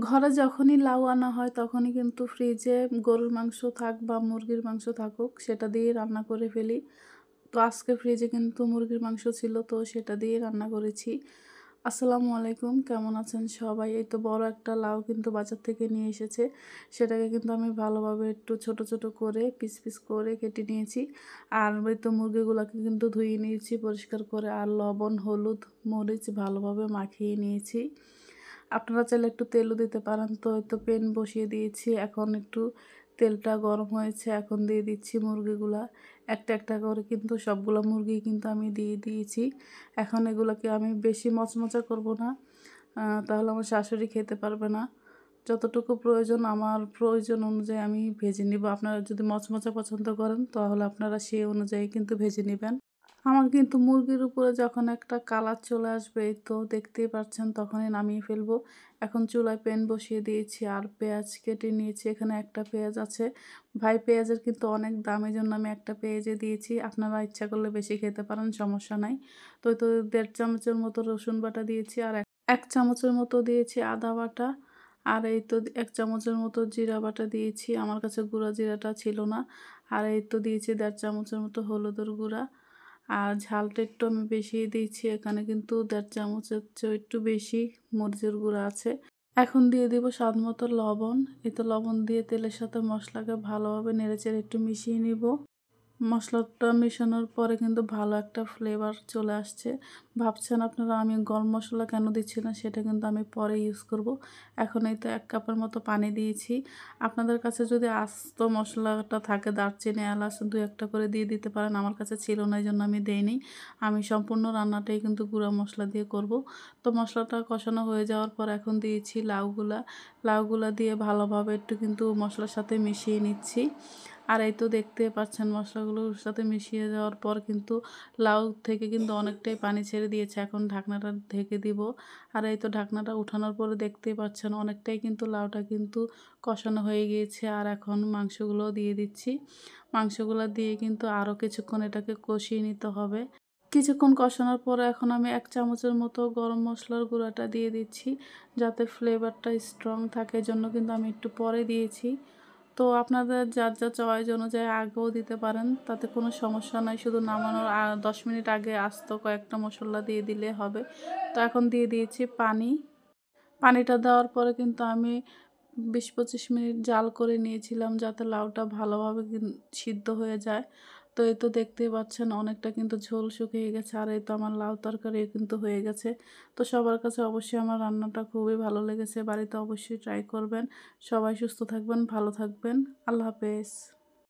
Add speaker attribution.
Speaker 1: ঘরে যখনই লাউ আনা হয় তখনই কিন্তু ফ্রিজে গরুর মাংস থাক বা মুরগির মাংস থাকুক সেটা দিয়েই রান্না করে ফেলি। তো আজকে ফ্রিজে কিন্তু মুরগির মাংস ছিল, তো সেটা দিয়েই রান্না করেছি। আসসালামু আলাইকুম, কেমন আছেন সবাই? এই তো বড় একটা লাউ কিন্তু বাজার থেকে নিয়ে এসেছে। সেটাকে কিন্তু আমি ভালোভাবে একটু ছোট, ছোট করে পিস, পিস করে কেটে নিয়েছি। আর এই তো মুরগিগুলাকে কিন্তু ধুয়ে নিয়েছি পরিষ্কার করে, আর লবণ, হলুদ, মরিচ ভালোভাবে মাখিয়ে নিয়েছি। আপনারা চাইলে একটু তেলও দিতে পারেন। তো এই তো প্যান বসিয়ে দিয়েছি। এখন একটু তেলটা গরম হয়েছে। এখন দিয়ে দিচ্ছি মুরগিগুলা। একটা, একটা করে কিন্তু সবগুলা মুরগি কিন্তু আমি দিয়ে দিয়েছি। এখন এগুলাকে আমি বেশি মচমচা করব না। তাহলে আমার শাশুড়ি খেতে পারবে না। যতটুকু প্রয়োজন আমার প্রয়োজন অনুযায়ী আমি ভেজে নিব। আপনারা যদি মচমচা পছন্দ করেন তাহলে আপনারা সেই অনুযায়ী কিন্তু ভেজে নিবেন। আমার কিন্তু মুরগির উপরে যখন একটা কালার চলে আসবে, এই তো দেখতেই পাচ্ছেন, তখনই নামিয়ে ফেলবো। এখন চুলায় প্যান বসিয়ে দিয়েছি আর পেঁয়াজ কেটে নিয়েছি। এখানে একটা পেঁয়াজ আছে। ভাই পেঁয়াজের কিন্তু অনেক দাম, এজন্য আমি একটা পেঁয়াজে দিয়েছি। আপনারা ইচ্ছা করলে বেশি খেতে পারেন, সমস্যা নাই। তো এই তো ১.৫ চামচের মতো রসুন বাটা দিয়েছি, আর ১ চামচের মতো দিয়েছি আদা বাটা। আর এই তো ১ চামচের মতো জিরা বাটা দিয়েছি। আমার কাছে গুঁড়া জিরাটা ছিল না। আর এই তো দিয়েছি ১.৫ চামচের মতো হলুদের গুঁড়া। আর ঝালটা একটু আমি বেশিই দিয়েছি। এখানে কিন্তু ১.৫ চামচের চেয়েও একটু বেশি মরিচের গুঁড়া আছে। এখন দিয়ে দিব স্বাদমতো লবণ। এই তো লবণ দিয়ে তেলের সাথে মশলাকে ভালোভাবে নেড়েচেড়ে একটু মিশিয়ে নিব। মশলাটা মেশানোর পরে কিন্তু ভালো একটা ফ্লেভার চলে আসছে। ভাবছেন আপনারা আমি গরম মসলা কেন দিচ্ছি না, সেটা কিন্তু আমি পরে ইউজ করব। এখন এই তো ১ কাপের মতো পানি দিয়েছি। আপনাদের কাছে যদি আস্ত মশলাটা থাকে, দারচিনি, এলাচ ২-১ টা করে দিয়ে দিতে পারেন। আমার কাছে ছিল না, এজন্য আমি দেইনি। আমি সম্পূর্ণ রান্নাটাই কিন্তু গুঁড়া মশলা দিয়ে করব। তো মশলাটা কষানো হয়ে যাওয়ার পর এখন দিয়েছি লাউগুলা। লাউগুলা দিয়ে ভালোভাবে একটু কিন্তু মশলার সাথে মিশিয়ে নিচ্ছি। আর এই তো দেখতে পাচ্ছেন মশলাগুলোর সাথে মিশিয়ে যাওয়ার পর কিন্তু লাউ থেকে কিন্তু অনেকটাই পানি ছেড়ে দিয়েছে। এখন ঢাকনাটা ঢেকে দিব। আর এই তো ঢাকনাটা উঠানোর পরে দেখতেই পাচ্ছেন অনেকটাই কিন্তু লাউটা কিন্তু কষানো হয়ে গিয়েছে। আর এখন মাংসগুলোও দিয়ে দিচ্ছি। মাংসগুলো দিয়ে কিন্তু আরও কিছুক্ষণ এটাকে কষিয়ে নিতে হবে। কিছুক্ষণ কষানোর পরে এখন আমি ১ চামচের মতো গরম মসলার গুঁড়াটা দিয়ে দিচ্ছি, যাতে ফ্লেভারটা স্ট্রং থাকে। এজন্য কিন্তু আমি একটু পরে দিয়েছি। তো আপনাদের যার, যার চয়েস অনুযায়ী আগেও দিতে পারেন, তাতে কোনো সমস্যা নাই। শুধু নামানোর ১০ মিনিট আগে আস্ত কয়েকটা মসলা দিয়ে দিলে হবে। তো এখন দিয়ে দিয়েছি পানি। পানিটা দেওয়ার পরে কিন্তু আমি ২০-২৫ মিনিট জাল করে নিয়েছিলাম, যাতে লাউটা ভালোভাবে সিদ্ধ হয়ে যায়। তো এই তো দেখতেই পাচ্ছেন অনেকটা কিন্তু ঝোল শুকিয়ে গেছে। আর এই তো আমার লাউ তরকারিও কিন্তু হয়ে গেছে। তো সবার কাছে অবশ্যই আমার রান্নাটা খুবই ভালো লেগেছে। বাড়িতে অবশ্যই ট্রাই করবেন। সবাই সুস্থ থাকবেন, ভালো থাকবেন। আল্লাহ হাফেজ।